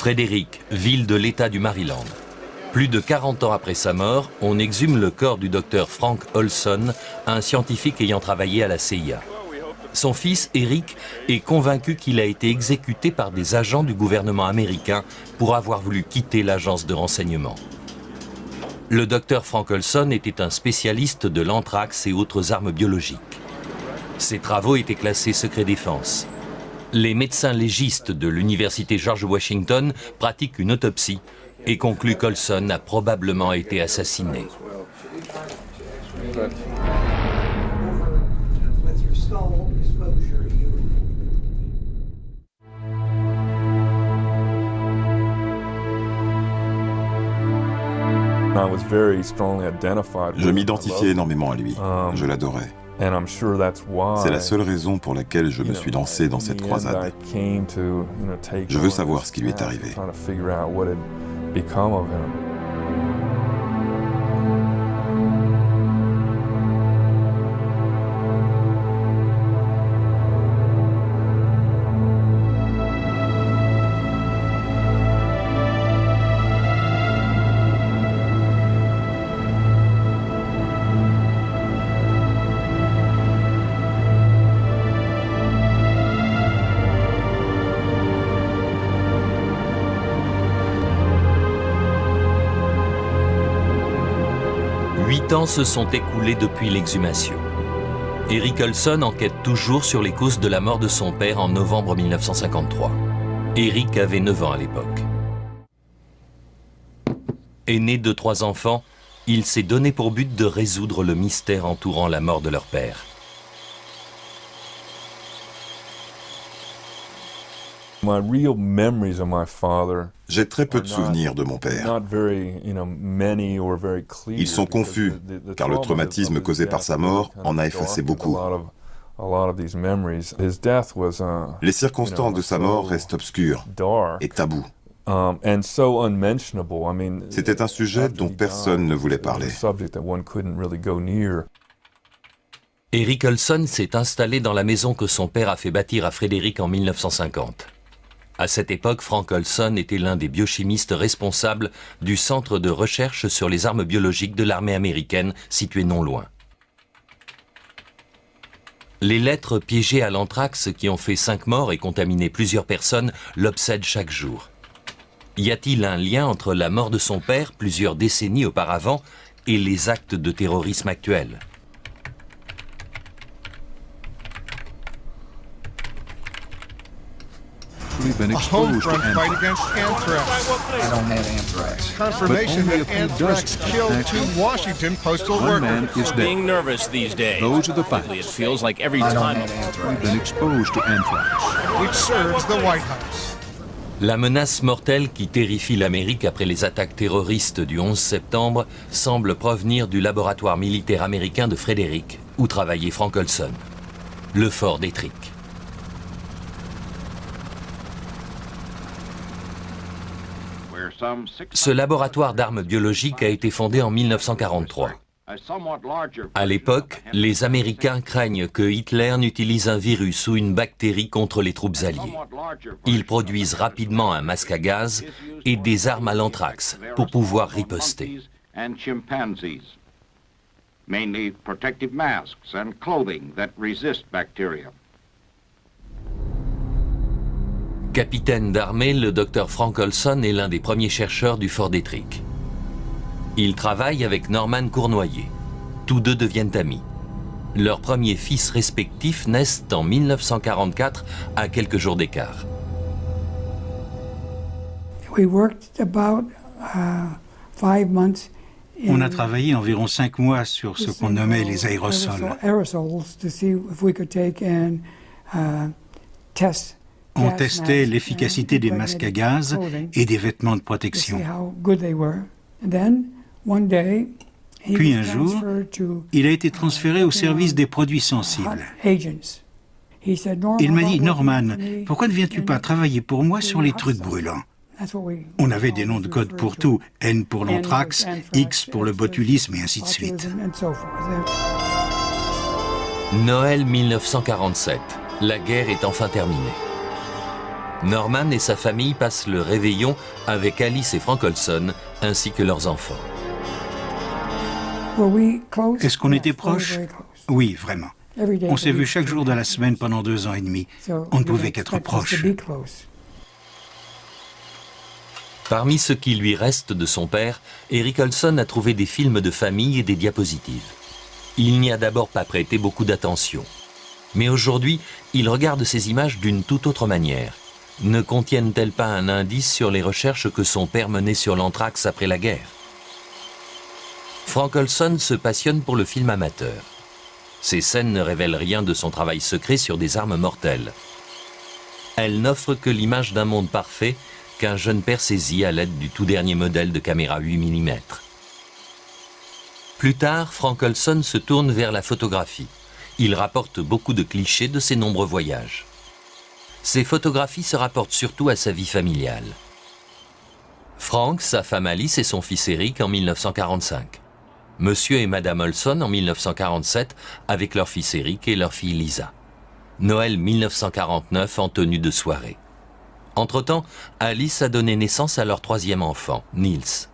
Frédéric, ville de l'État du Maryland. Plus de 40 ans après sa mort, on exhume le corps du docteur Frank Olson, un scientifique ayant travaillé à la CIA. Son fils, Eric, est convaincu qu'il a été exécuté par des agents du gouvernement américain pour avoir voulu quitter l'agence de renseignement. Le docteur Frank Olson était un spécialiste de l'anthrax et autres armes biologiques. Ses travaux étaient classés secret défense. Les médecins légistes de l'université George Washington pratiquent une autopsie et concluent qu'Olson a probablement été assassiné. Je m'identifiais énormément à lui, je l'adorais. C'est la seule raison pour laquelle je me suis lancé dans cette croisade. Je veux savoir ce qui lui est arrivé. 8 ans se sont écoulés depuis l'exhumation. Eric Olson enquête toujours sur les causes de la mort de son père en novembre 1953. Eric avait 9 ans à l'époque. Aîné de 3 enfants, il s'est donné pour but de résoudre le mystère entourant la mort de leur père. J'ai très peu de souvenirs de mon père. Ils sont confus, car le traumatisme causé par sa mort en a effacé beaucoup. Les circonstances de sa mort restent obscures et tabous. C'était un sujet dont personne ne voulait parler. Eric Olson s'est installé dans la maison que son père a fait bâtir à Frédéric en 1950. À cette époque, Frank Olson était l'un des biochimistes responsables du centre de recherche sur les armes biologiques de l'armée américaine, situé non loin. Les lettres piégées à l'anthrax qui ont fait 5 morts et contaminé plusieurs personnes l'obsèdent chaque jour. Y a-t-il un lien entre la mort de son père, plusieurs décennies auparavant, et les actes de terrorisme actuels ? We've been exposed to fight against anthrax. I don't have anthrax. Confirmation that anthrax killed 2 Washington postal One man workers. is dead. Being nervous these days. Those are the facts. It feels like every I don't time. have anthrax. We've been exposed to anthrax. Which serves the White House. La menace mortelle qui terrifie l'Amérique après les attaques terroristes du 11 septembre semble provenir du laboratoire militaire américain de Frédéric, où travaillait Frank Olson, le fort d'Ettrick. Ce laboratoire d'armes biologiques a été fondé en 1943. À l'époque, les Américains craignent que Hitler n'utilise un virus ou une bactérie contre les troupes alliées. Ils produisent rapidement un masque à gaz et des armes à l'anthrax pour pouvoir riposter. Mainly protective masks and clothing that resist bacteria. Capitaine d'armée, le docteur Frank Olson est l'un des premiers chercheurs du fort d'Ettrick. Il travaille avec Norman Cournoyer. Tous deux deviennent amis. Leurs premiers fils respectifs naissent en 1944 à quelques jours d'écart. On a travaillé environ 5 mois sur ce qu'on nommait les aérosols. On testait l'efficacité des masques à gaz et des vêtements de protection. Puis un jour, il a été transféré au service des produits sensibles. Il m'a dit « Norman, pourquoi ne viens-tu pas travailler pour moi sur les trucs brûlants ?» On avait des noms de code pour tout, N pour l'anthrax, X pour le botulisme et ainsi de suite. Noël 1947. La guerre est enfin terminée. Norman et sa famille passent le réveillon avec Alice et Frank Olson, ainsi que leurs enfants. Est-ce qu'on était proches? Oui, vraiment. On s'est vus chaque jour de la semaine pendant 2 ans et demi. On ne pouvait qu'être proches. Parmi ce qui lui reste de son père, Eric Olson a trouvé des films de famille et des diapositives. Il n'y a d'abord pas prêté beaucoup d'attention. Mais aujourd'hui, il regarde ces images d'une toute autre manière. Ne contiennent-elles pas un indice sur les recherches que son père menait sur l'anthrax après la guerre? Frank Olson se passionne pour le film amateur. Ces scènes ne révèlent rien de son travail secret sur des armes mortelles. Elles n'offrent que l'image d'un monde parfait qu'un jeune père saisit à l'aide du tout dernier modèle de caméra 8 mm. Plus tard, Frank Olson se tourne vers la photographie. Il rapporte beaucoup de clichés de ses nombreux voyages. Ces photographies se rapportent surtout à sa vie familiale. Frank, sa femme Alice et son fils Eric en 1945. Monsieur et Madame Olson en 1947 avec leur fils Eric et leur fille Lisa. Noël 1949 en tenue de soirée. Entre-temps, Alice a donné naissance à leur 3e enfant, Niels.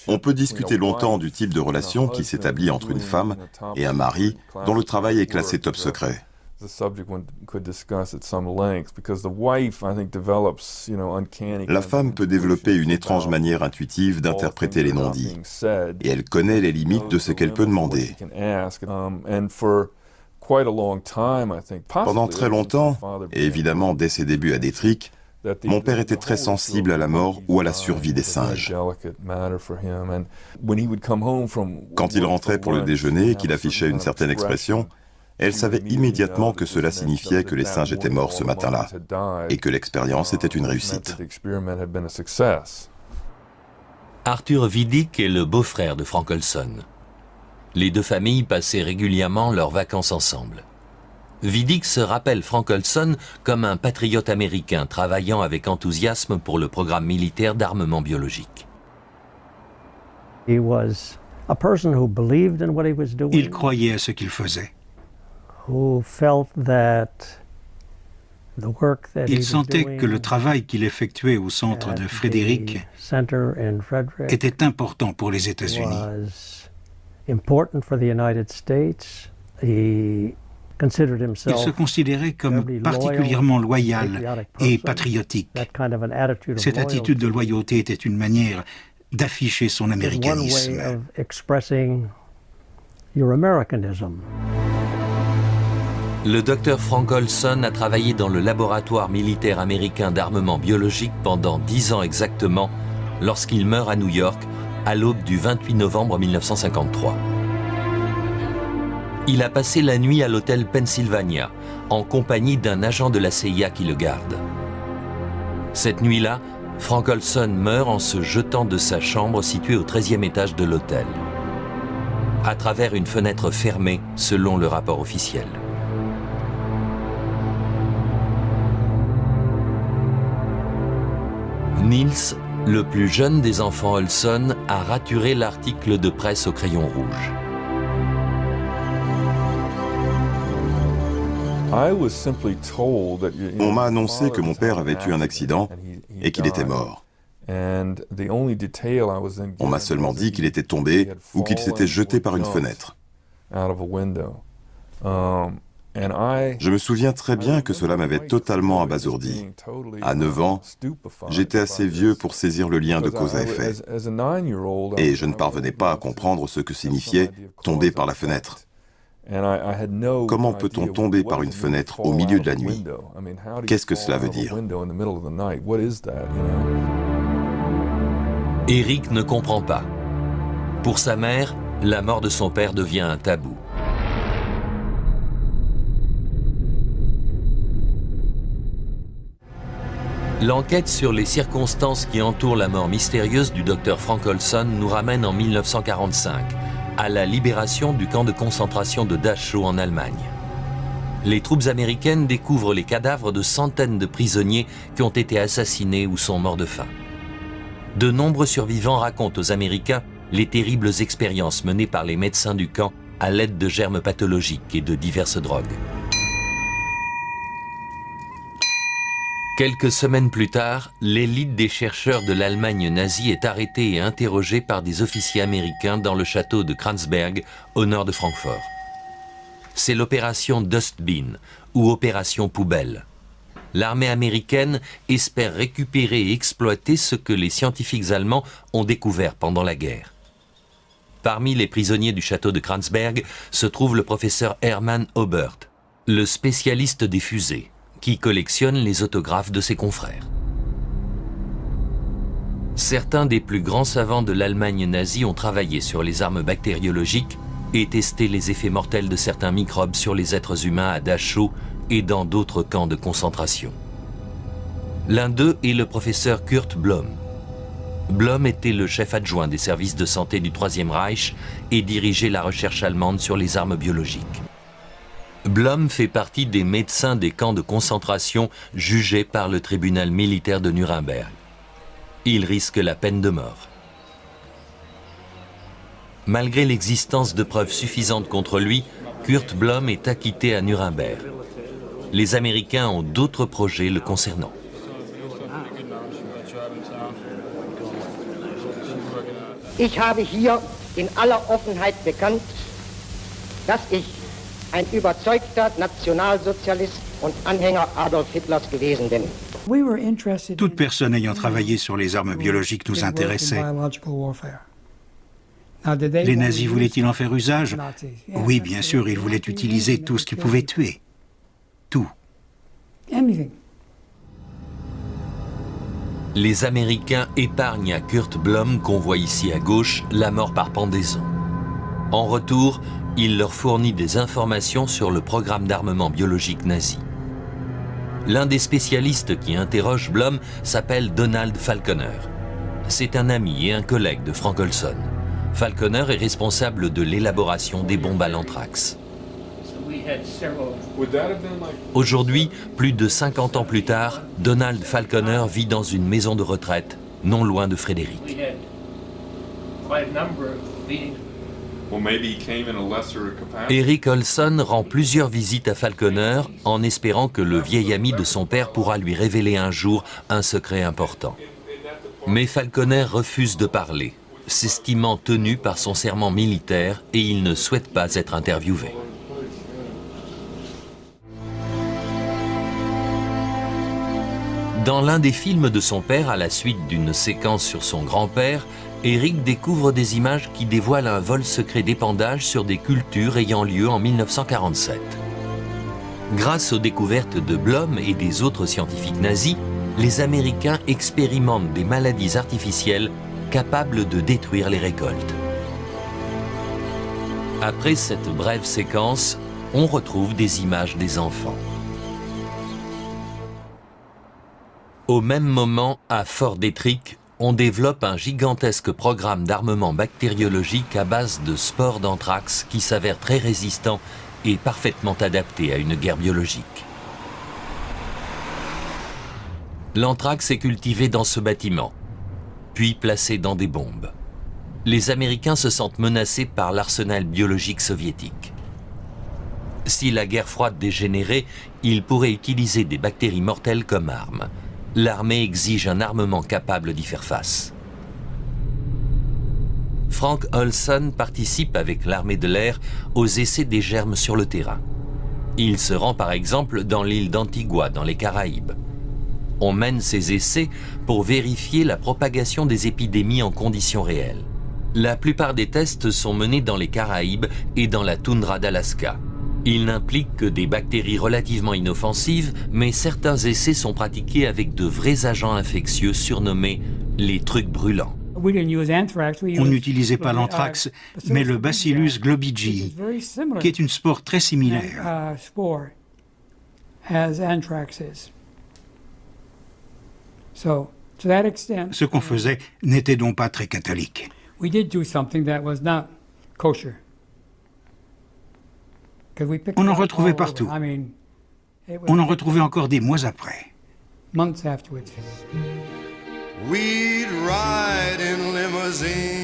On peut discuter longtemps du type de relation qui s'établit entre une femme et un mari dont le travail est classé top secret. La femme peut développer une étrange manière intuitive d'interpréter les non-dits, et elle connaît les limites de ce qu'elle peut demander. Pendant très longtemps, et évidemment dès ses débuts à Détrick, mon père était très sensible à la mort ou à la survie des singes. Quand il rentrait pour le déjeuner et qu'il affichait une certaine expression, elle savait immédiatement que cela signifiait que les singes étaient morts ce matin-là et que l'expérience était une réussite. Arthur Vidic est le beau-frère de Frank Olson. Les deux familles passaient régulièrement leurs vacances ensemble. Vidic se rappelle Frank Olson comme un patriote américain travaillant avec enthousiasme pour le programme militaire d'armement biologique. Il croyait à ce qu'il faisait. Il sentait que le travail qu'il effectuait au centre de Frederick était important pour les États-Unis. Il se considérait comme particulièrement loyal et patriotique. Cette attitude de loyauté était une manière d'afficher son américanisme. Le docteur Frank Olson a travaillé dans le laboratoire militaire américain d'armement biologique pendant 10 ans exactement, lorsqu'il meurt à New York, à l'aube du 28 novembre 1953. Il a passé la nuit à l'hôtel Pennsylvania, en compagnie d'un agent de la CIA qui le garde. Cette nuit-là, Frank Olson meurt en se jetant de sa chambre située au 13e étage de l'hôtel, à travers une fenêtre fermée, selon le rapport officiel. Niels, le plus jeune des enfants Olson, a raturé l'article de presse au crayon rouge. On m'a annoncé que mon père avait eu un accident et qu'il était mort. On m'a seulement dit qu'il était tombé ou qu'il s'était jeté par une fenêtre. Je me souviens très bien que cela m'avait totalement abasourdi. À 9 ans, j'étais assez vieux pour saisir le lien de cause à effet. Et je ne parvenais pas à comprendre ce que signifiait tomber par la fenêtre. Comment peut-on tomber par une fenêtre au milieu de la nuit? Qu'est-ce que cela veut dire? Eric ne comprend pas. Pour sa mère, la mort de son père devient un tabou. L'enquête sur les circonstances qui entourent la mort mystérieuse du docteur Frank Olson nous ramène en 1945, à la libération du camp de concentration de Dachau en Allemagne. Les troupes américaines découvrent les cadavres de centaines de prisonniers qui ont été assassinés ou sont morts de faim. De nombreux survivants racontent aux Américains les terribles expériences menées par les médecins du camp à l'aide de germes pathologiques et de diverses drogues. Quelques semaines plus tard, l'élite des chercheurs de l'Allemagne nazie est arrêtée et interrogée par des officiers américains dans le château de Kranzberg, au nord de Francfort. C'est l'opération Dustbin, ou opération poubelle. L'armée américaine espère récupérer et exploiter ce que les scientifiques allemands ont découvert pendant la guerre. Parmi les prisonniers du château de Kranzberg se trouve le professeur Hermann Oberth, le spécialiste des fusées, qui collectionne les autographes de ses confrères. Certains des plus grands savants de l'Allemagne nazie ont travaillé sur les armes bactériologiques et testé les effets mortels de certains microbes sur les êtres humains à Dachau et dans d'autres camps de concentration. L'un d'eux est le professeur Kurt Blom. Blom était le chef adjoint des services de santé du Troisième Reich et dirigeait la recherche allemande sur les armes biologiques. Blom fait partie des médecins des camps de concentration jugés par le tribunal militaire de Nuremberg. Il risque la peine de mort. Malgré l'existence de preuves suffisantes contre lui, Kurt Blom est acquitté à Nuremberg. Les Américains ont d'autres projets le concernant. Ich habe hier in aller Offenheit bekannt, dass ich ein überzeugter Nationalsozialist und Anhänger Adolf Hitlers gewesen bin. Toute personne ayant travaillé sur les armes biologiques nous intéressait. Les nazis voulaient-ils en faire usage? Oui, bien sûr, ils voulaient utiliser tout ce qui pouvait tuer. Tout. Les Américains épargnent à Kurt Blom, qu'on voit ici à gauche, la mort par pendaison. En retour, il leur fournit des informations sur le programme d'armement biologique nazi. L'un des spécialistes qui interroge Blom s'appelle Donald Falconer. C'est un ami et un collègue de Frank Olson. Falconer est responsable de l'élaboration des bombes à l'anthrax. Aujourd'hui, plus de 50 ans plus tard, Donald Falconer vit dans une maison de retraite, non loin de Frédéric. Eric Olson rend plusieurs visites à Falconer en espérant que le vieil ami de son père pourra lui révéler un jour un secret important. Mais Falconer refuse de parler, s'estimant tenu par son serment militaire, et il ne souhaite pas être interviewé. Dans l'un des films de son père, à la suite d'une séquence sur son grand-père, Eric découvre des images qui dévoilent un vol secret d'épandage sur des cultures ayant lieu en 1947. Grâce aux découvertes de Blom et des autres scientifiques nazis, les Américains expérimentent des maladies artificielles capables de détruire les récoltes. Après cette brève séquence, on retrouve des images des enfants. Au même moment, à Fort Detrick, on développe un gigantesque programme d'armement bactériologique à base de spores d'anthrax qui s'avère très résistant et parfaitement adapté à une guerre biologique. L'anthrax est cultivé dans ce bâtiment, puis placé dans des bombes. Les Américains se sentent menacés par l'arsenal biologique soviétique. Si la guerre froide dégénérait, ils pourraient utiliser des bactéries mortelles comme armes. L'armée exige un armement capable d'y faire face. Frank Olson participe avec l'armée de l'air aux essais des germes sur le terrain. Il se rend par exemple dans l'île d'Antigua, dans les Caraïbes. On mène ces essais pour vérifier la propagation des épidémies en conditions réelles. La plupart des tests sont menés dans les Caraïbes et dans la toundra d'Alaska. Il n'implique que des bactéries relativement inoffensives, mais certains essais sont pratiqués avec de vrais agents infectieux surnommés les trucs brûlants. On n'utilisait pas l'anthrax, mais le Bacillus globigii, qui est une spore très similaire. Ce qu'on faisait n'était donc pas très catholique. On en retrouvait partout. On en retrouvait encore des mois après.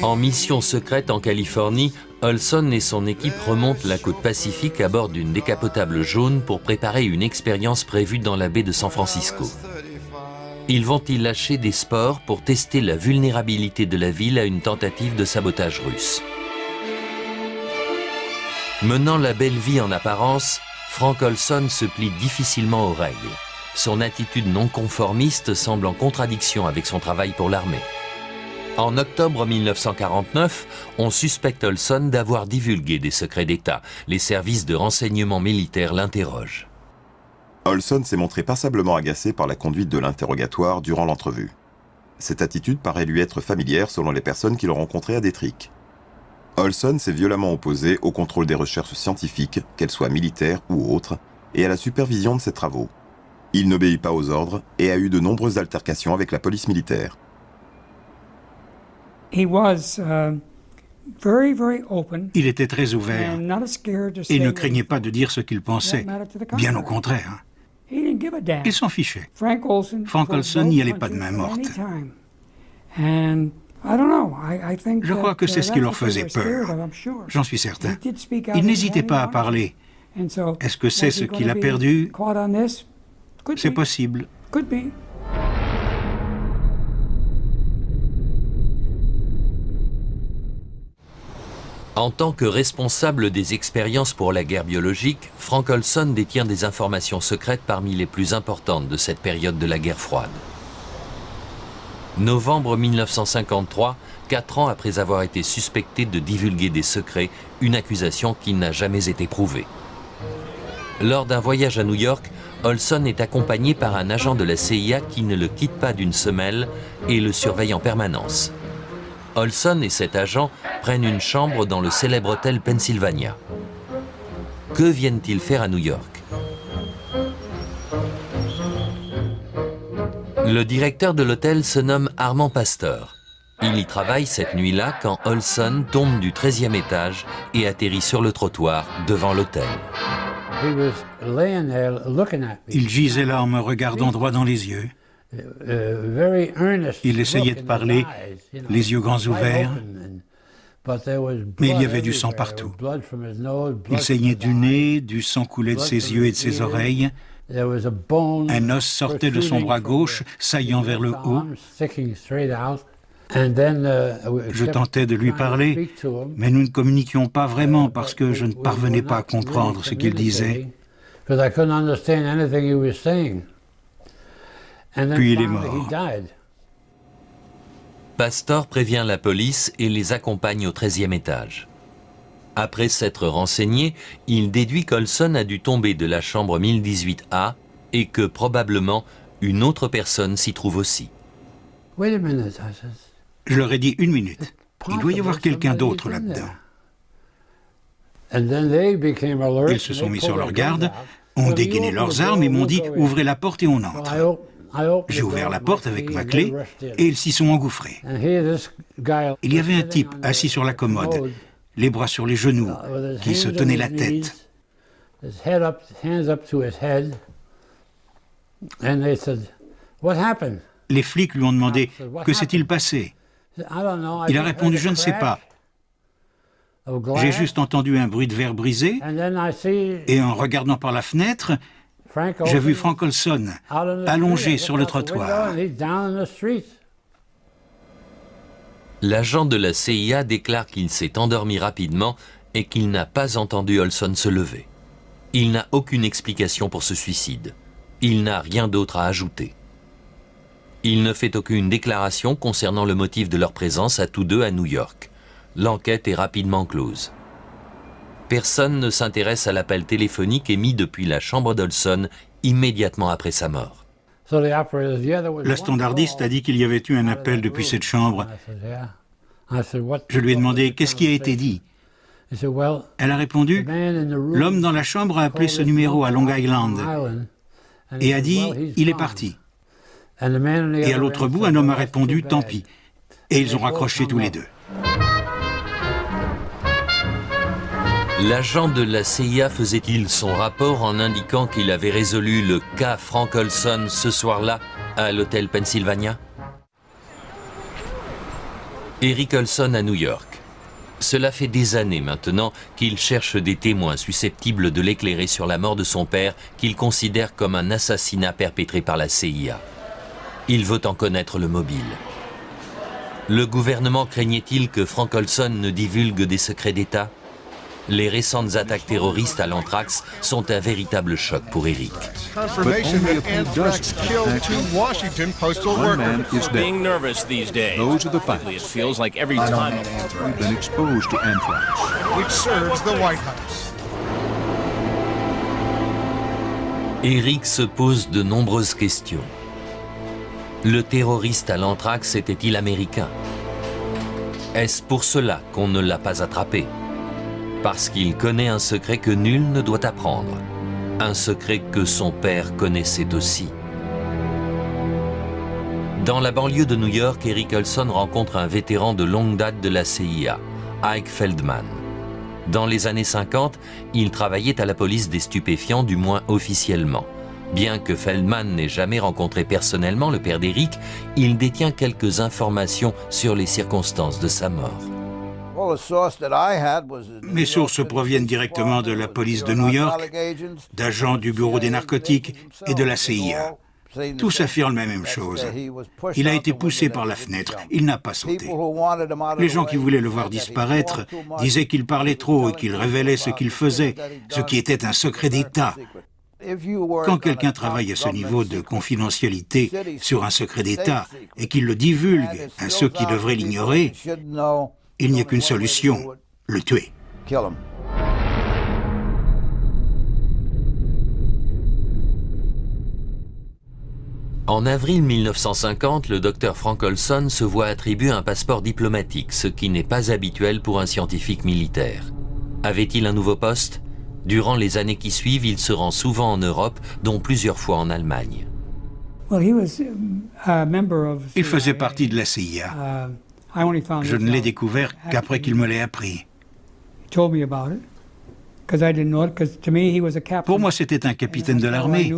En mission secrète en Californie, Olson et son équipe remontent la côte Pacifique à bord d'une décapotable jaune pour préparer une expérience prévue dans la baie de San Francisco. Ils vont y lâcher des spores pour tester la vulnérabilité de la ville à une tentative de sabotage russe. Menant la belle vie en apparence, Frank Olson se plie difficilement aux règles. Son attitude non conformiste semble en contradiction avec son travail pour l'armée. En octobre 1949, on suspecte Olson d'avoir divulgué des secrets d'État. Les services de renseignement militaire l'interrogent. Olson s'est montré passablement agacé par la conduite de l'interrogatoire durant l'entrevue. Cette attitude paraît lui être familière selon les personnes qui l'ont rencontré à Détrick. Olson s'est violemment opposé au contrôle des recherches scientifiques, qu'elles soient militaires ou autres, et à la supervision de ses travaux. Il n'obéit pas aux ordres et a eu de nombreuses altercations avec la police militaire. Il était très ouvert et ne craignait pas de dire ce qu'il pensait, bien au contraire. Il s'en fichait. Frank Olson n'y allait pas de main morte. Je crois que c'est ce qui leur faisait peur. J'en suis certain. Il n'hésitait pas à parler. Est-ce que c'est ce qu'il a perdu? C'est possible. En tant que responsable des expériences pour la guerre biologique, Frank Olson détient des informations secrètes parmi les plus importantes de cette période de la guerre froide. Novembre 1953, 4 ans après avoir été suspecté de divulguer des secrets, une accusation qui n'a jamais été prouvée. Lors d'un voyage à New York, Olson est accompagné par un agent de la CIA qui ne le quitte pas d'une semelle et le surveille en permanence. Olson et cet agent prennent une chambre dans le célèbre hôtel Pennsylvania. Que viennent-ils faire à New York? Le directeur de l'hôtel se nomme Armand Pasteur. Il y travaille cette nuit-là quand Olson tombe du 13e étage et atterrit sur le trottoir devant l'hôtel. Il gisait là en me regardant droit dans les yeux. Il essayait de parler, les yeux grands ouverts, mais il y avait du sang partout. Il saignait du nez, du sang coulait de ses yeux et de ses oreilles. Un os sortait de son bras gauche, saillant vers le haut. Je tentais de lui parler, mais nous ne communiquions pas vraiment parce que je ne parvenais pas à comprendre ce qu'il disait. Puis il est mort. Pastor prévient la police et les accompagne au 13e étage. Après s'être renseigné, il déduit qu'Olson a dû tomber de la chambre 1018A et que probablement une autre personne s'y trouve aussi. Je leur ai dit 1 minute. Il doit y avoir quelqu'un d'autre là-dedans. Ils se sont mis sur leur garde, ont dégainé leurs armes et m'ont dit « Ouvrez la porte et on entre ». J'ai ouvert la porte avec ma clé et ils s'y sont engouffrés. Il y avait un type assis sur la commode, les bras sur les genoux, qui se tenait la tête. Les flics lui ont demandé « Que s'est-il passé ?» Il a répondu « Je ne sais pas. J'ai juste entendu un bruit de verre brisé et en regardant par la fenêtre, j'ai vu Frank Olson allongé sur le trottoir. » L'agent de la CIA déclare qu'il s'est endormi rapidement et qu'il n'a pas entendu Olson se lever. Il n'a aucune explication pour ce suicide. Il n'a rien d'autre à ajouter. Il ne fait aucune déclaration concernant le motif de leur présence à tous deux à New York. L'enquête est rapidement close. Personne ne s'intéresse à l'appel téléphonique émis depuis la chambre d'Olson immédiatement après sa mort. Le standardiste a dit qu'il y avait eu un appel depuis cette chambre. Je lui ai demandé « Qu'est-ce qui a été dit ?» Elle a répondu « L'homme dans la chambre a appelé ce numéro à Long Island et a dit « Il est parti ». Et à l'autre bout, un homme a répondu « Tant pis ». Et ils ont raccroché tous les deux. L'agent de la CIA faisait-il son rapport en indiquant qu'il avait résolu le cas Frank Olson ce soir-là à l'hôtel Pennsylvania? Eric Olson à New York. Cela fait des années maintenant qu'il cherche des témoins susceptibles de l'éclairer sur la mort de son père qu'il considère comme un assassinat perpétré par la CIA. Il veut en connaître le mobile. Le gouvernement craignait-il que Frank Olson ne divulgue des secrets d'État? Les récentes attaques terroristes à l'anthrax sont un véritable choc pour Eric. Confirmation that anthrax killed 2 Washington postal One man workers. is Being dead. nervous these days. Those are the It facts. feels like every I don't time. have anthrax. We've been exposed to anthrax. Which serves the White House. Eric se pose de nombreuses questions. Le terroriste à l'anthrax était-il américain? Est-ce pour cela qu'on ne l'a pas attrapé? Parce qu'il connaît un secret que nul ne doit apprendre. Un secret que son père connaissait aussi. Dans la banlieue de New York, Eric Olson rencontre un vétéran de longue date de la CIA, Ike Feldman. Dans les années 50, il travaillait à la police des stupéfiants, du moins officiellement. Bien que Feldman n'ait jamais rencontré personnellement le père d'Eric, il détient quelques informations sur les circonstances de sa mort. Mes sources proviennent directement de la police de New York, d'agents du bureau des narcotiques et de la CIA. Tous affirment la même chose. Il a été poussé par la fenêtre, il n'a pas sauté. Les gens qui voulaient le voir disparaître disaient qu'il parlait trop et qu'il révélait ce qu'il faisait, ce qui était un secret d'État. Quand quelqu'un travaille à ce niveau de confidentialité sur un secret d'État et qu'il le divulgue à ceux qui devraient l'ignorer, il n'y a qu'une solution, le tuer. En avril 1950, le docteur Frank Olson se voit attribuer un passeport diplomatique, ce qui n'est pas habituel pour un scientifique militaire. Avait-il un nouveau poste? Durant les années qui suivent, il se rend souvent en Europe, dont plusieurs fois en Allemagne. Il faisait partie de la CIA. Je ne l'ai découvert qu'après qu'il me l'ait appris. Pour moi, c'était un capitaine de l'armée.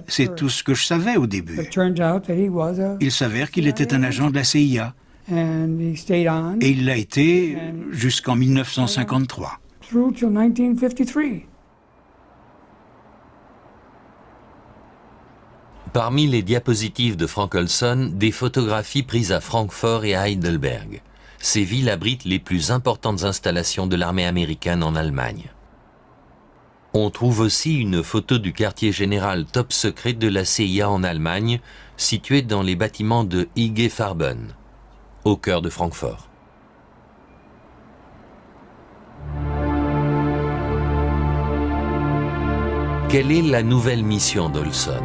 C'est tout ce que je savais au début. Il s'avère qu'il était un agent de la CIA. Et il l'a été jusqu'en 1953. Parmi les diapositives de Frank Olson, des photographies prises à Francfort et à Heidelberg. Ces villes abritent les plus importantes installations de l'armée américaine en Allemagne. On trouve aussi une photo du quartier général top secret de la CIA en Allemagne, situé dans les bâtiments de IG Farben, au cœur de Francfort. Quelle est la nouvelle mission d'Olson?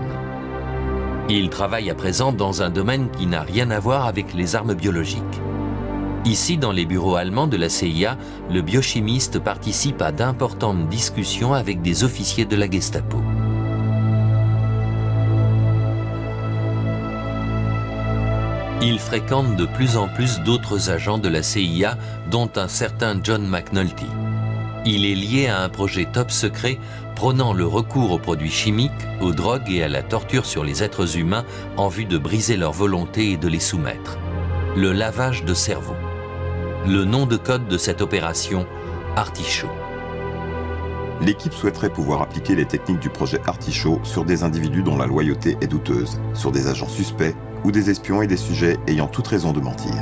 Il travaille à présent dans un domaine qui n'a rien à voir avec les armes biologiques. Ici, dans les bureaux allemands de la CIA, le biochimiste participe à d'importantes discussions avec des officiers de la Gestapo. Il fréquente de plus en plus d'autres agents de la CIA, dont un certain John McNulty. Il est lié à un projet top secret prônant le recours aux produits chimiques, aux drogues et à la torture sur les êtres humains en vue de briser leur volonté et de les soumettre. Le lavage de cerveau. Le nom de code de cette opération, Artichaut. L'équipe souhaiterait pouvoir appliquer les techniques du projet Artichaut sur des individus dont la loyauté est douteuse, sur des agents suspects ou des espions et des sujets ayant toute raison de mentir.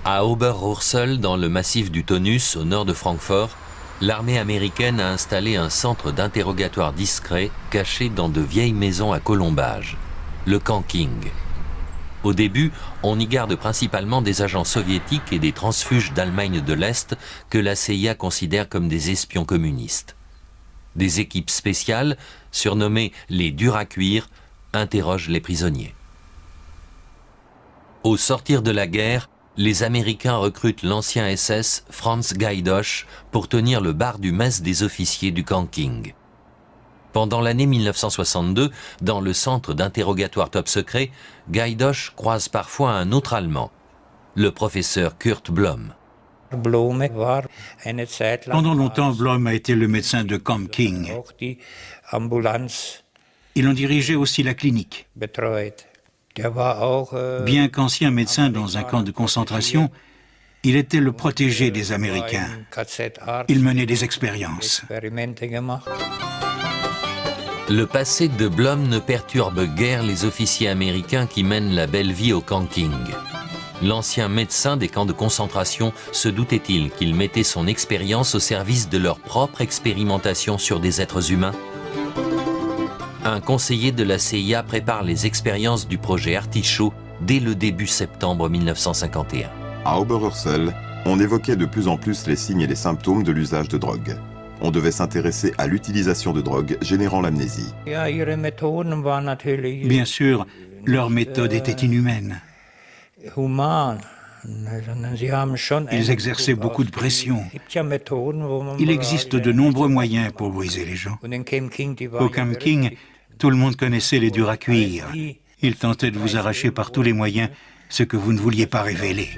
À Oberursel, dans le massif du Taunus, au nord de Francfort, l'armée américaine a installé un centre d'interrogatoire discret caché dans de vieilles maisons à colombages, le camp King. Au début, on y garde principalement des agents soviétiques et des transfuges d'Allemagne de l'Est que la CIA considère comme des espions communistes. Des équipes spéciales, surnommées les durs à cuire, interrogent les prisonniers. Au sortir de la guerre, les Américains recrutent l'ancien SS Franz Gaidosch pour tenir le bar du mess des officiers du camp King. Pendant l'année 1962, dans le centre d'interrogatoire top secret, Gaidosch croise parfois un autre Allemand, le professeur Kurt Blom. Pendant longtemps, Blom a été le médecin de Camp King. Il en dirigeait aussi la clinique. Bien qu'ancien médecin dans un camp de concentration, Il était le protégé des Américains. Il menait des expériences. Le passé de Blum ne perturbe guère les officiers américains qui mènent la belle vie au camping. L'ancien médecin des camps de concentration se doutait-il qu'il mettait son expérience au service de leur propre expérimentation sur des êtres humains? Un conseiller de la CIA prépare les expériences du projet Artichaut dès le début septembre 1951. À Oberursel, on évoquait de plus en plus les signes et les symptômes de l'usage de drogue. On devait s'intéresser à l'utilisation de drogue générant l'amnésie. Bien sûr, leur méthode était inhumaine. Ils exerçaient beaucoup de pression. Il existe de nombreux moyens pour briser les gens. Au Camp King, tout le monde connaissait les durs à cuire. Ils tentaient de vous arracher par tous les moyens ce que vous ne vouliez pas révéler.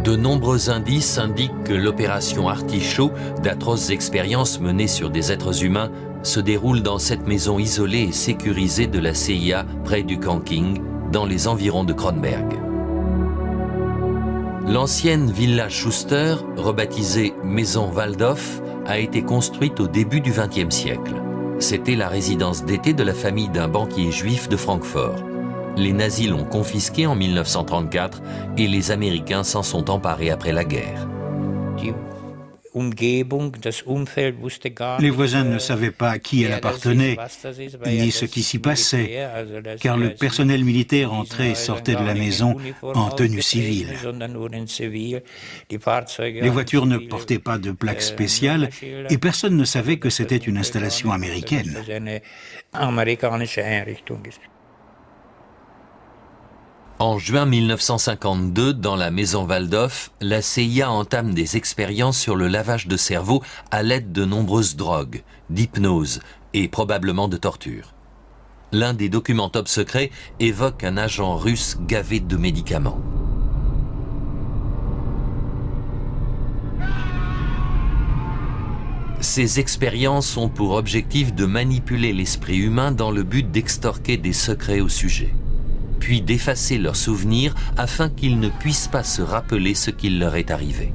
De nombreux indices indiquent que l'opération Artichaut, d'atroces expériences menées sur des êtres humains, se déroule dans cette maison isolée et sécurisée de la CIA près du Camp King, dans les environs de Kronberg. L'ancienne Villa Schuster, rebaptisée Maison Waldhof, a été construite au début du XXe siècle. C'était la résidence d'été de la famille d'un banquier juif de Francfort. Les nazis l'ont confisquée en 1934 et les Américains s'en sont emparés après la guerre. Les voisins ne savaient pas à qui elle appartenait, ni ce qui s'y passait, car le personnel militaire entrait et sortait de la maison en tenue civile. Les voitures ne portaient pas de plaques spéciales et personne ne savait que c'était une installation américaine. En juin 1952, dans la maison Waldhof, la CIA entame des expériences sur le lavage de cerveau à l'aide de nombreuses drogues, d'hypnose et probablement de torture. L'un des documents top secrets évoque un agent russe gavé de médicaments. Ces expériences ont pour objectif de manipuler l'esprit humain dans le but d'extorquer des secrets au sujet, puis d'effacer leurs souvenirs afin qu'ils ne puissent pas se rappeler ce qui leur est arrivé.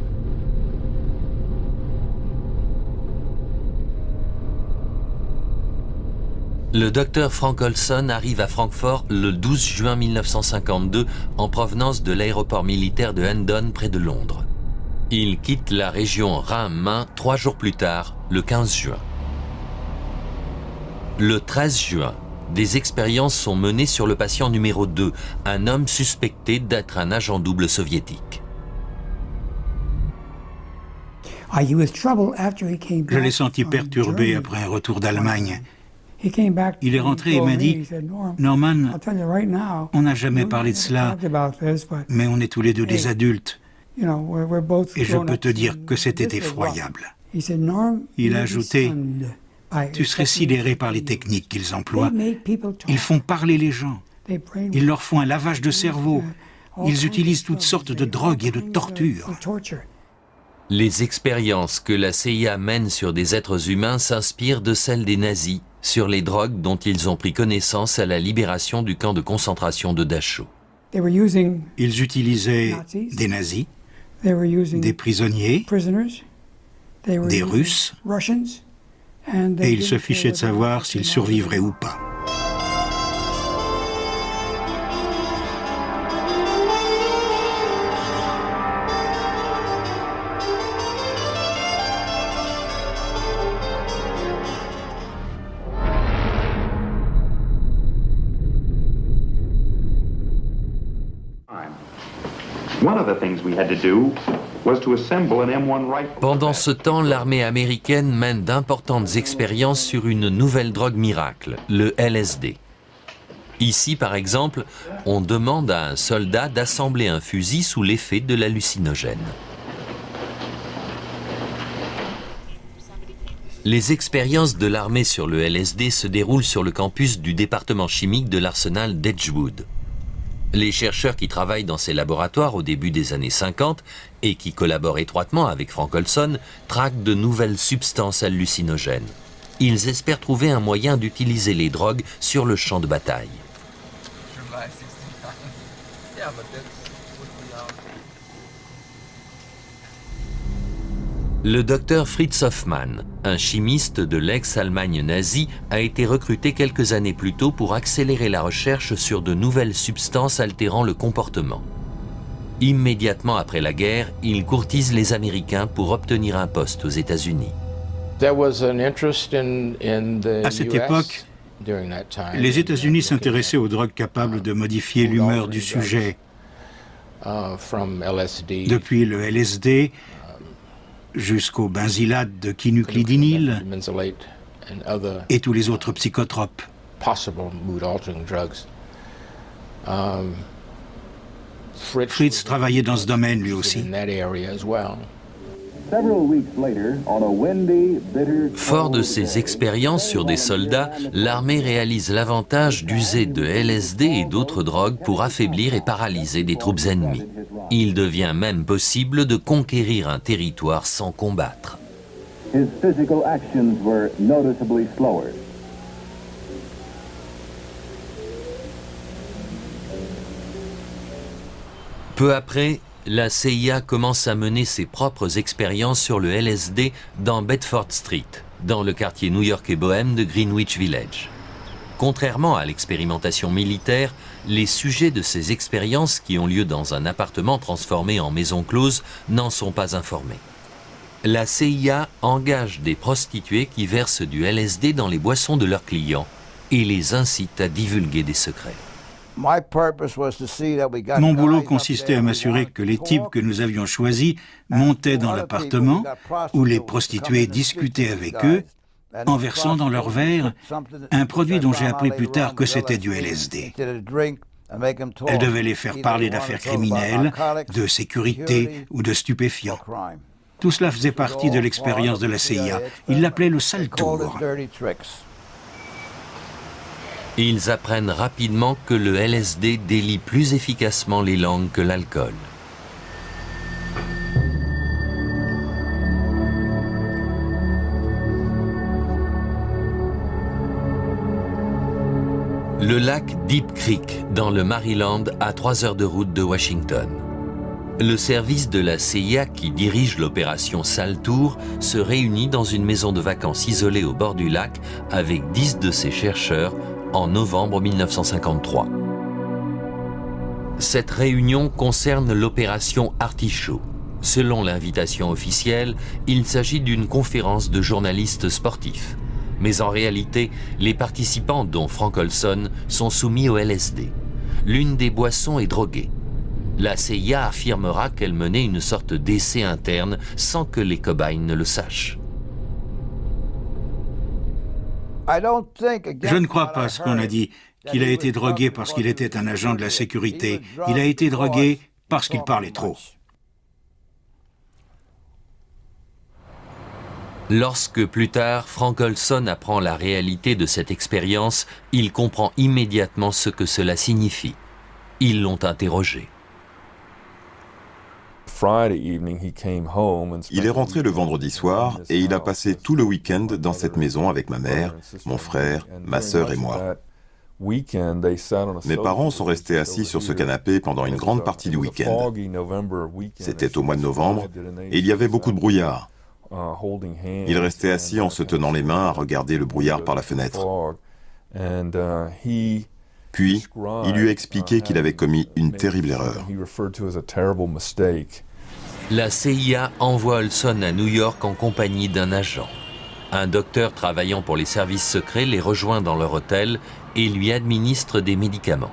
Le docteur Frank Olson arrive à Francfort le 12 juin 1952 en provenance de l'aéroport militaire de Hendon près de Londres. Il quitte la région Rhin-Main 3 jours plus tard, le 15 juin. Le 13 juin, des expériences sont menées sur le patient numéro 2, un homme suspecté d'être un agent double soviétique. Je l'ai senti perturbé après un retour d'Allemagne. Il est rentré et m'a dit « Norman, on n'a jamais parlé de cela, mais on est tous les deux des adultes. Et je peux te dire que c'était effroyable. » Il a ajouté « Tu serais sidéré par les techniques qu'ils emploient. Ils font parler les gens. Ils leur font un lavage de cerveau. Ils utilisent toutes sortes de drogues et de tortures. » Les expériences que la CIA mène sur des êtres humains s'inspirent de celles des nazis sur les drogues dont ils ont pris connaissance à la libération du camp de concentration de Dachau. Ils utilisaient des nazis, des prisonniers, des Russes, et ils se fichaient de savoir s'ils survivraient ou pas. Pendant ce temps, l'armée américaine mène d'importantes expériences sur une nouvelle drogue miracle, le LSD. Ici, par exemple, on demande à un soldat d'assembler un fusil sous l'effet de l'hallucinogène. Les expériences de l'armée sur le LSD se déroulent sur le campus du département chimique de l'arsenal d'Edgewood. Les chercheurs qui travaillent dans ces laboratoires au début des années 50 et qui collaborent étroitement avec Frank Olson traquent de nouvelles substances hallucinogènes. Ils espèrent trouver un moyen d'utiliser les drogues sur le champ de bataille. Le docteur Fritz Hoffmann, un chimiste de l'ex-Allemagne nazie, a été recruté quelques années plus tôt pour accélérer la recherche sur de nouvelles substances altérant le comportement. Immédiatement après la guerre, il courtise les Américains pour obtenir un poste aux États-Unis. À cette époque, les États-Unis s'intéressaient aux drogues capables de modifier l'humeur du sujet, depuis le LSD jusqu'au benzylate de quinuclidinyle et tous les autres psychotropes. Fritz travaillait dans ce domaine lui aussi. Fort de ses expériences sur des soldats, l'armée réalise l'avantage d'user de LSD et d'autres drogues pour affaiblir et paralyser des troupes ennemies. Il devient même possible de conquérir un territoire sans combattre. Peu après, la CIA commence à mener ses propres expériences sur le LSD dans Bedford Street, dans le quartier new-yorkais bohème de Greenwich Village. Contrairement à l'expérimentation militaire, les sujets de ces expériences qui ont lieu dans un appartement transformé en maison close n'en sont pas informés. La CIA engage des prostituées qui versent du LSD dans les boissons de leurs clients et les incite à divulguer des secrets. Mon boulot consistait à m'assurer que les types que nous avions choisis montaient dans l'appartement où les prostituées discutaient avec eux en versant dans leur verre un produit dont j'ai appris plus tard que c'était du LSD. Elles devaient les faire parler d'affaires criminelles, de sécurité ou de stupéfiants. Tout cela faisait partie de l'expérience de la CIA. Ils l'appelaient le sale tour. Ils apprennent rapidement que le LSD délie plus efficacement les langues que l'alcool. Le lac Deep Creek, dans le Maryland, à 3 heures de route de Washington. Le service de la CIA qui dirige l'opération Sale Tour se réunit dans une maison de vacances isolée au bord du lac avec 10 de ses chercheurs en novembre 1953. Cette réunion concerne l'opération Artichaut. Selon l'invitation officielle, il s'agit d'une conférence de journalistes sportifs. Mais en réalité, les participants, dont Frank Olson, sont soumis au LSD. L'une des boissons est droguée. La CIA affirmera qu'elle menait une sorte d'essai interne sans que les cobayes ne le sachent. Je ne crois pas ce qu'on a dit, qu'il a été drogué parce qu'il était un agent de la sécurité. Il a été drogué parce qu'il parlait trop. Lorsque plus tard, Frank Olson apprend la réalité de cette expérience, il comprend immédiatement ce que cela signifie. Ils l'ont interrogé. Il est rentré le vendredi soir et il a passé tout le week-end dans cette maison avec ma mère, mon frère, ma sœur et moi. Mes parents sont restés assis sur ce canapé pendant une grande partie du week-end. C'était au mois de novembre et il y avait beaucoup de brouillard. Ils restaient assis en se tenant les mains à regarder le brouillard par la fenêtre. Puis, il lui a expliqué qu'il avait commis une terrible erreur. La CIA envoie Olson à New York en compagnie d'un agent. Un docteur travaillant pour les services secrets les rejoint dans leur hôtel et lui administre des médicaments.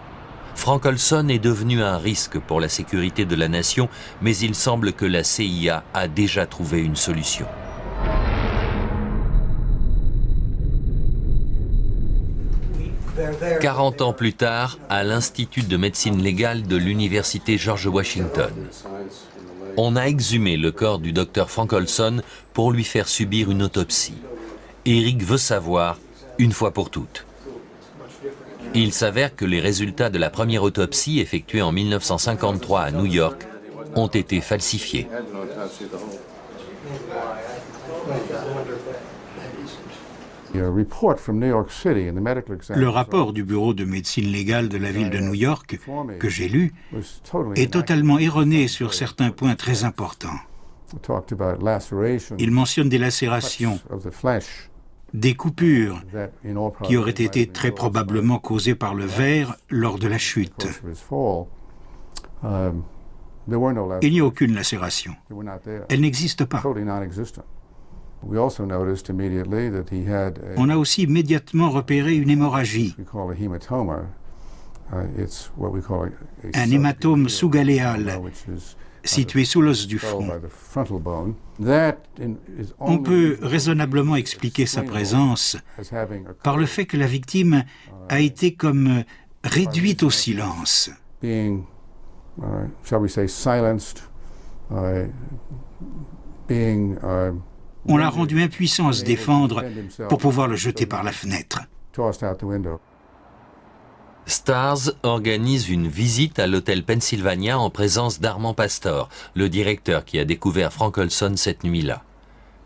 Frank Olson est devenu un risque pour la sécurité de la nation, mais il semble que la CIA a déjà trouvé une solution. « 40 ans plus tard, à l'Institut de médecine légale de l'Université George Washington, on a exhumé le corps du docteur Frank Olson pour lui faire subir une autopsie. Eric veut savoir, une fois pour toutes. Il s'avère que les résultats de la première autopsie effectuée en 1953 à New York ont été falsifiés. Le rapport du bureau de médecine légale de la ville de New York, que j'ai lu, est totalement erroné sur certains points très importants. Il mentionne des lacérations, des coupures qui auraient été très probablement causées par le verre lors de la chute. Il n'y a aucune lacération. Elle n'existe pas. On a aussi immédiatement repéré une hémorragie, un hématome sous-galéal, situé sous l'os du front. On peut raisonnablement expliquer sa présence par le fait que la victime a été comme réduite au silence. On l'a rendu impuissant à se défendre pour pouvoir le jeter par la fenêtre. Stars organise une visite à l'hôtel Pennsylvania en présence d'Armand Pastor, le directeur qui a découvert Frank Olson cette nuit-là.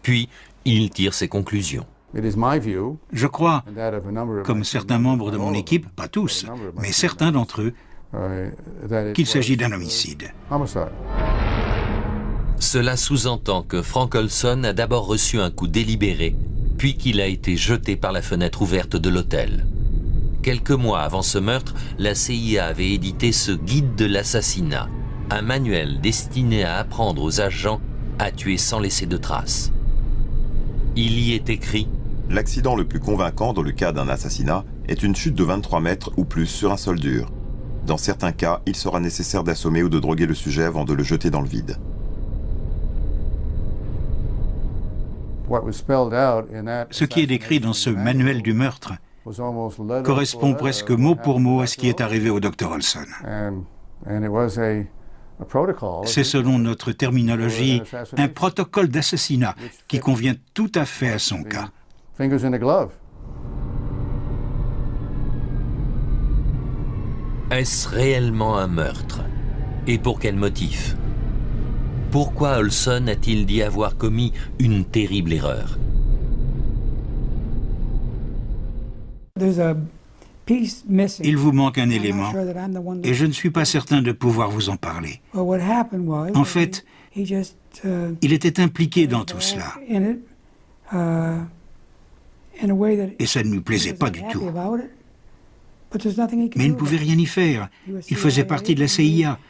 Puis, il tire ses conclusions. Je crois, comme certains membres de mon équipe, pas tous, mais certains d'entre eux, qu'il s'agit d'un homicide. Cela sous-entend que Frank Olson a d'abord reçu un coup délibéré, puis qu'il a été jeté par la fenêtre ouverte de l'hôtel. Quelques mois avant ce meurtre, la CIA avait édité ce guide de l'assassinat, un manuel destiné à apprendre aux agents à tuer sans laisser de traces. Il y est écrit « L'accident le plus convaincant dans le cas d'un assassinat est une chute de 23 mètres ou plus sur un sol dur. Dans certains cas, il sera nécessaire d'assommer ou de droguer le sujet avant de le jeter dans le vide. » Ce qui est décrit dans ce manuel du meurtre correspond presque mot pour mot à ce qui est arrivé au Dr Olson. C'est selon notre terminologie un protocole d'assassinat qui convient tout à fait à son cas. Est-ce réellement un meurtre? Et pour quel motif? Pourquoi Olson a-t-il dit avoir commis une terrible erreur? Il vous manque un élément, et je ne suis pas certain de pouvoir vous en parler. En fait, il était impliqué dans tout cela. Et ça ne lui plaisait pas du tout. Mais il ne pouvait rien y faire. Il faisait partie de la CIA.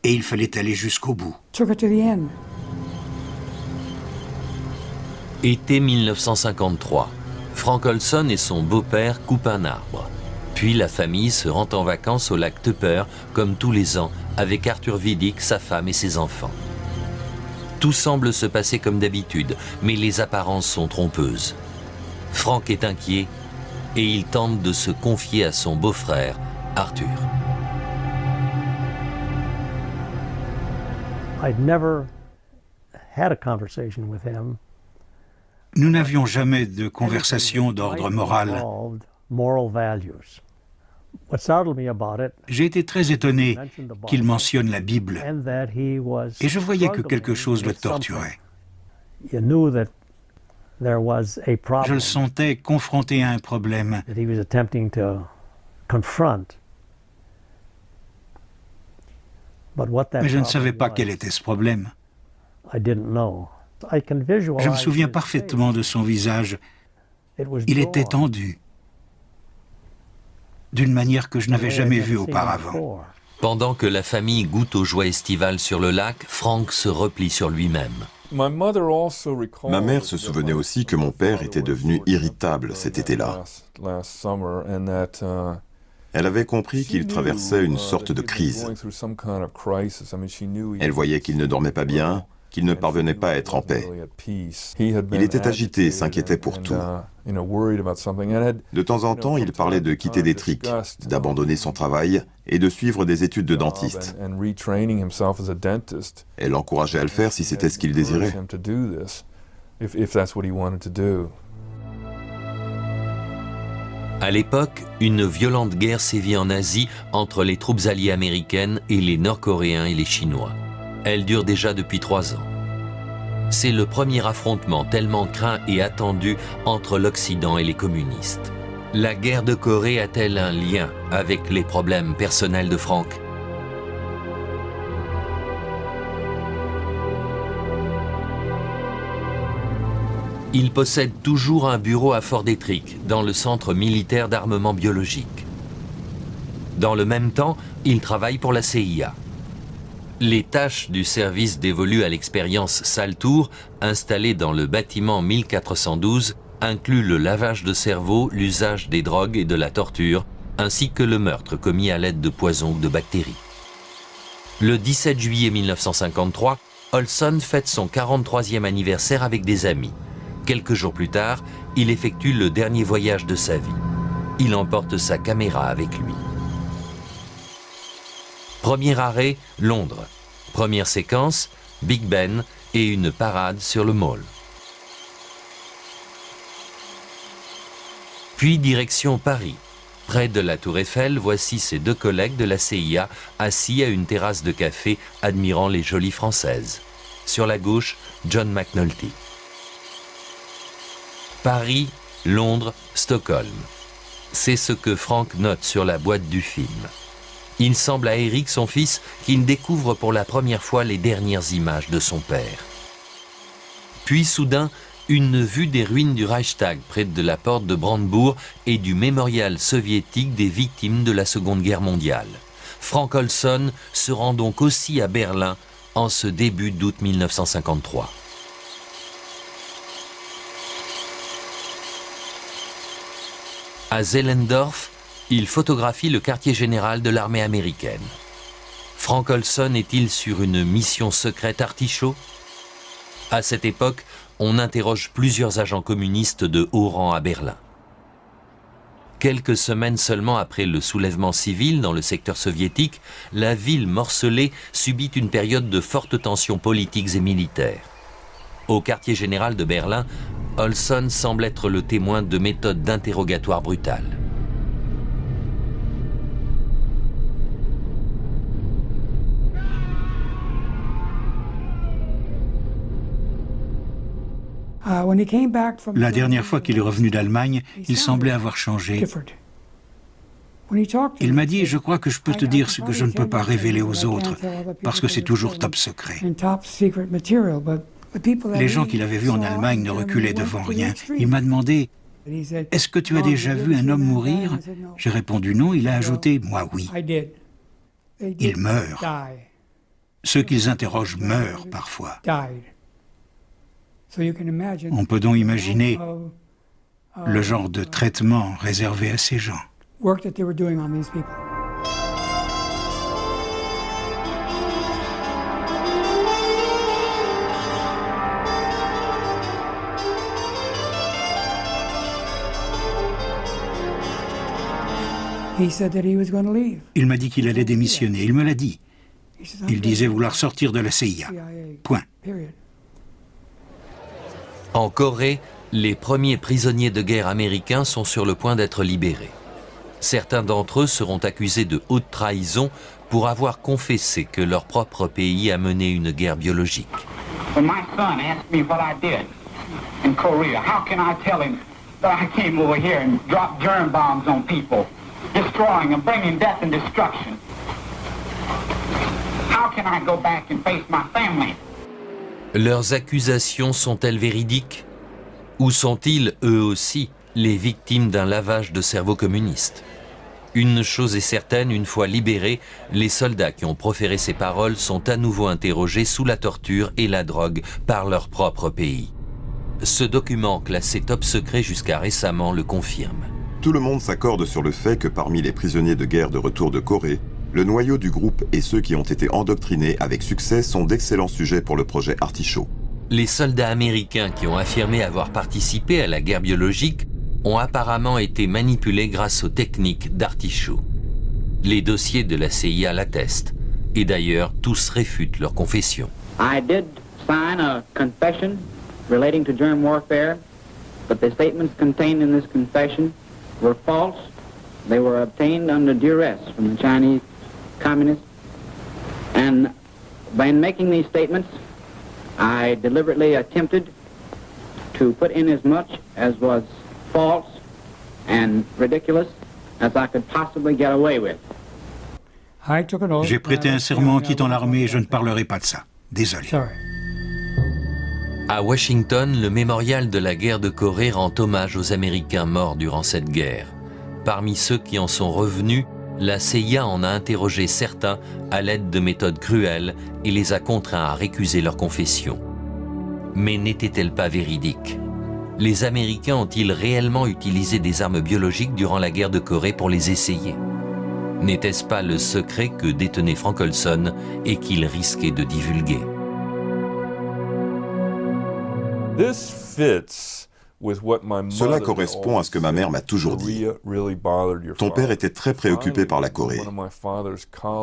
Et il fallait aller jusqu'au bout. Été 1953. Frank Olson et son beau-père coupent un arbre. Puis la famille se rend en vacances au lac Tupper, comme tous les ans, avec Arthur Vidic, sa femme et ses enfants. Tout semble se passer comme d'habitude, mais les apparences sont trompeuses. Frank est inquiet et il tente de se confier à son beau-frère, Arthur. Nous n'avions jamais de conversation d'ordre moral. J'ai été très étonné qu'il mentionne la Bible, et je voyais que quelque chose le torturait. Je le sentais confronté à un problème. Mais je ne savais pas quel était ce problème. Je me souviens parfaitement de son visage. Il était tendu, d'une manière que je n'avais jamais vue auparavant. Pendant que la famille goûte aux joies estivales sur le lac, Frank se replie sur lui-même. Ma mère se souvenait aussi que mon père était devenu irritable cet été-là. Elle avait compris qu'il traversait une sorte de crise. Elle voyait qu'il ne dormait pas bien, qu'il ne parvenait pas à être en paix. Il était agité, s'inquiétait pour tout. De temps en temps, il parlait de quitter Détrick, d'abandonner son travail et de suivre des études de dentiste. Elle l'encourageait à le faire si c'était ce qu'il désirait. À l'époque, une violente guerre sévit en Asie entre les troupes alliées américaines et les Nord-Coréens et les Chinois. Elle dure déjà depuis 3 ans. C'est le premier affrontement tellement craint et attendu entre l'Occident et les communistes. La guerre de Corée a-t-elle un lien avec les problèmes personnels de Frank? Il possède toujours un bureau à Fort Detrick, dans le centre militaire d'armement biologique. Dans le même temps, il travaille pour la CIA. Les tâches du service dévolues à l'expérience Saltour, installée dans le bâtiment 1412, incluent le lavage de cerveau, l'usage des drogues et de la torture, ainsi que le meurtre commis à l'aide de poisons ou de bactéries. Le 17 juillet 1953, Olson fête son 43e anniversaire avec des amis. Quelques jours plus tard, il effectue le dernier voyage de sa vie. Il emporte sa caméra avec lui. Premier arrêt, Londres. Première séquence, Big Ben et une parade sur le Mall. Puis direction Paris. Près de la Tour Eiffel, voici ses deux collègues de la CIA assis à une terrasse de café admirant les jolies Françaises. Sur la gauche, John McNulty. Paris, Londres, Stockholm. C'est ce que Frank note sur la boîte du film. Il semble à Eric, son fils, qu'il découvre pour la première fois les dernières images de son père. Puis soudain, une vue des ruines du Reichstag près de la porte de Brandebourg et du mémorial soviétique des victimes de la Seconde Guerre mondiale. Frank Olson se rend donc aussi à Berlin en ce début d'août 1953. À Zehlendorf, il photographie le quartier général de l'armée américaine. Frank Olson est-il sur une mission secrète artichaut? À cette époque, on interroge plusieurs agents communistes de haut rang à Berlin. Quelques semaines seulement après le soulèvement civil dans le secteur soviétique, la ville morcelée subit une période de fortes tensions politiques et militaires. Au quartier général de Berlin, Olson semble être le témoin de méthodes d'interrogatoire brutales. La dernière fois qu'il est revenu d'Allemagne, il semblait avoir changé. Il m'a dit, je crois que je peux te dire ce que je ne peux pas révéler aux autres, parce que c'est toujours top secret. Les gens qu'il avait vus en Allemagne ne reculaient devant rien. Il m'a demandé, est-ce que tu as déjà vu un homme mourir? J'ai répondu non, il a ajouté, moi oui. Ils meurent. Ceux qu'ils interrogent meurent parfois. On peut donc imaginer le genre de traitement réservé à ces gens. Il m'a dit qu'il allait démissionner, il me l'a dit. Il disait vouloir sortir de la CIA. Point. En Corée, les premiers prisonniers de guerre américains sont sur le point d'être libérés. Certains d'entre eux seront accusés de haute trahison pour avoir confessé que leur propre pays a mené une guerre biologique. When my son asked me what I did in Korea, how can I tell him that I came over here and dropped germ bombs on people, destroying and bringing death and destruction? How can I go back and face my family? Leurs accusations sont-elles véridiques? Ou sont-ils, eux aussi, les victimes d'un lavage de cerveau communiste? Une chose est certaine, une fois libérés, les soldats qui ont proféré ces paroles sont à nouveau interrogés sous la torture et la drogue par leur propre pays. Ce document, classé top secret jusqu'à récemment, le confirme. Tout le monde s'accorde sur le fait que parmi les prisonniers de guerre de retour de Corée, le noyau du groupe et ceux qui ont été endoctrinés avec succès sont d'excellents sujets pour le projet Artichaut. Les soldats américains qui ont affirmé avoir participé à la guerre biologique ont apparemment été manipulés grâce aux techniques d'Artichaut. Les dossiers de la CIA l'attestent, et d'ailleurs tous réfutent leur confession. I did sign a confession relating to germ warfare, but the statements contained in this confession were false. They were obtained under duress from the Chinese communists. And by making these statements, I deliberately attempted to put in as much as was false and ridiculous as I could possibly get away with. J'ai prêté un serment en quittant l'armée et je ne parlerai pas de ça. Désolé. À Washington, le mémorial de la guerre de Corée rend hommage aux Américains morts durant cette guerre. Parmi ceux qui en sont revenus, la CIA en a interrogé certains à l'aide de méthodes cruelles et les a contraints à récuser leur confession. Mais n'était-elle pas véridique? Les Américains ont-ils réellement utilisé des armes biologiques durant la guerre de Corée pour les essayer? N'était-ce pas le secret que détenait Frank Olson et qu'il risquait de divulguer? Cela correspond à ce que ma mère m'a toujours dit. Ton père était très préoccupé par la Corée.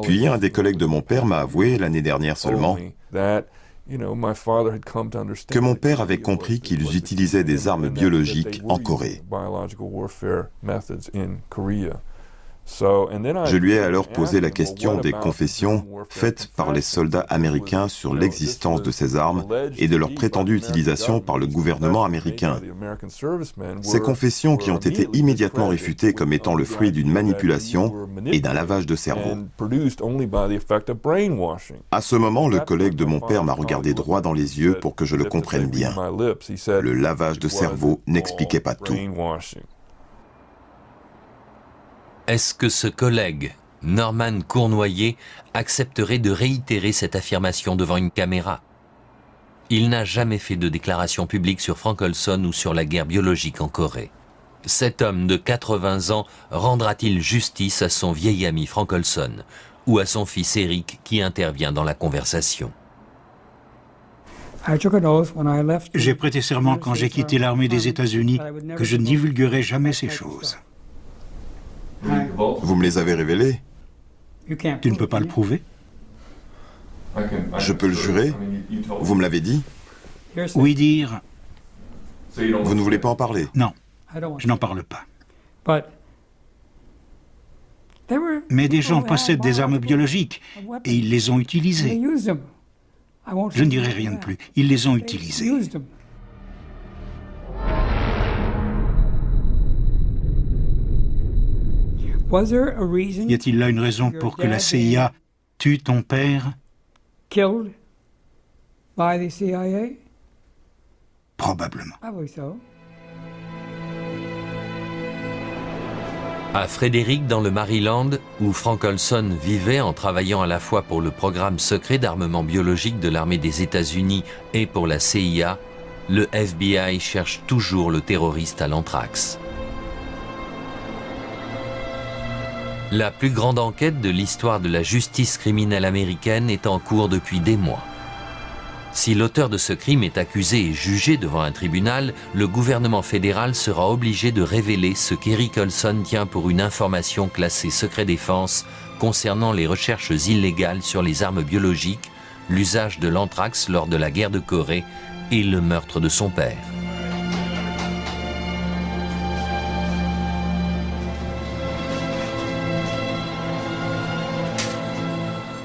Puis un des collègues de mon père m'a avoué l'année dernière seulement que mon père avait compris qu'ils utilisaient des armes biologiques en Corée. Je lui ai alors posé la question des confessions faites par les soldats américains sur l'existence de ces armes et de leur prétendue utilisation par le gouvernement américain. Ces confessions qui ont été immédiatement réfutées comme étant le fruit d'une manipulation et d'un lavage de cerveau. À ce moment, le collègue de mon père m'a regardé droit dans les yeux pour que je le comprenne bien. Le lavage de cerveau n'expliquait pas tout. Est-ce que ce collègue, Norman Cournoyer, accepterait de réitérer cette affirmation devant une caméra? Il n'a jamais fait de déclaration publique sur Frank Olson ou sur la guerre biologique en Corée. Cet homme de 80 ans rendra-t-il justice à son vieil ami Frank Olson ou à son fils Eric qui intervient dans la conversation? J'ai prêté serment quand j'ai quitté l'armée des États-Unis que je ne divulguerai jamais ces choses. Vous me les avez révélés? Tu ne peux pas le prouver? Je peux le jurer? Vous me l'avez dit? Oui dire. Vous ne voulez pas en parler? Non, je n'en parle pas. Mais des gens possèdent des armes biologiques et ils les ont utilisées. Je ne dirai rien de plus. Ils les ont utilisées. Y a-t-il là une raison pour que la CIA tue ton père? Probablement. À Frederick, dans le Maryland, où Frank Olson vivait en travaillant à la fois pour le programme secret d'armement biologique de l'armée des États-Unis et pour la CIA, le FBI cherche toujours le terroriste à l'anthrax. La plus grande enquête de l'histoire de la justice criminelle américaine est en cours depuis des mois. Si l'auteur de ce crime est accusé et jugé devant un tribunal, le gouvernement fédéral sera obligé de révéler ce qu'Eric Olson tient pour une information classée secret défense concernant les recherches illégales sur les armes biologiques, l'usage de l'anthrax lors de la guerre de Corée et le meurtre de son père.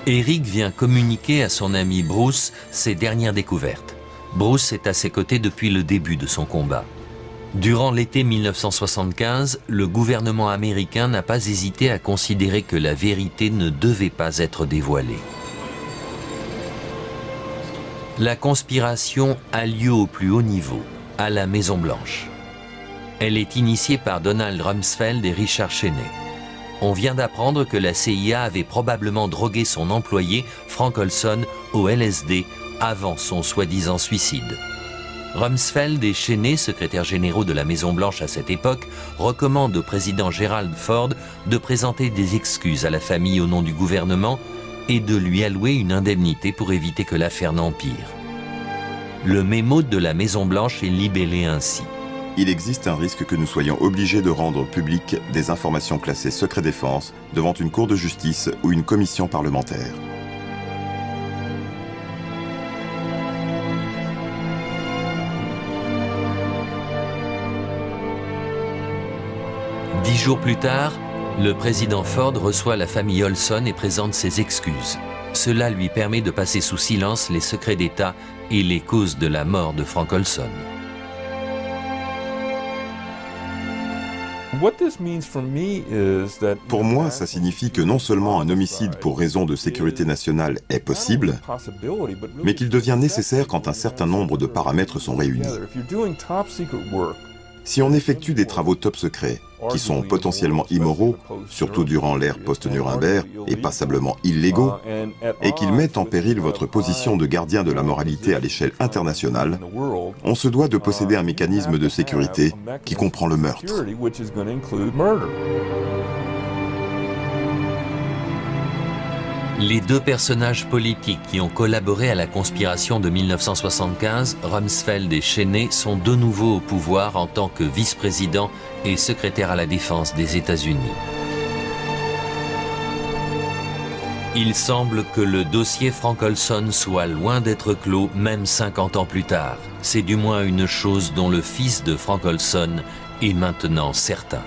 Eric vient communiquer à son ami Bruce ses dernières découvertes. Bruce est à ses côtés depuis le début de son combat. Durant l'été 1975, le gouvernement américain n'a pas hésité à considérer que la vérité ne devait pas être dévoilée. La conspiration a lieu au plus haut niveau, à la Maison-Blanche. Elle est initiée par Donald Rumsfeld et Richard Cheney. On vient d'apprendre que la CIA avait probablement drogué son employé, Frank Olson, au LSD avant son soi-disant suicide. Rumsfeld et Cheney, secrétaires généraux de la Maison-Blanche à cette époque, recommandent au président Gerald Ford de présenter des excuses à la famille au nom du gouvernement et de lui allouer une indemnité pour éviter que l'affaire n'empire. Le mémo de la Maison-Blanche est libellé ainsi. Il existe un risque que nous soyons obligés de rendre publiques des informations classées secret défense devant une cour de justice ou une commission parlementaire. Dix jours plus tard, le président Ford reçoit la famille Olson et présente ses excuses. Cela lui permet de passer sous silence les secrets d'État et les causes de la mort de Frank Olson. Pour moi, ça signifie que non seulement un homicide pour raison de sécurité nationale est possible, mais qu'il devient nécessaire quand un certain nombre de paramètres sont réunis. Si on effectue des travaux top secrets, qui sont potentiellement immoraux, surtout durant l'ère post-Nuremberg, et passablement illégaux, et qu'ils mettent en péril votre position de gardien de la moralité à l'échelle internationale, on se doit de posséder un mécanisme de sécurité qui comprend le meurtre. Les deux personnages politiques qui ont collaboré à la conspiration de 1975, Rumsfeld et Cheney, sont de nouveau au pouvoir en tant que vice-président et secrétaire à la défense des États-Unis. Il semble que le dossier Frank Olson soit loin d'être clos, même 50 ans plus tard. C'est du moins une chose dont le fils de Frank Olson est maintenant certain.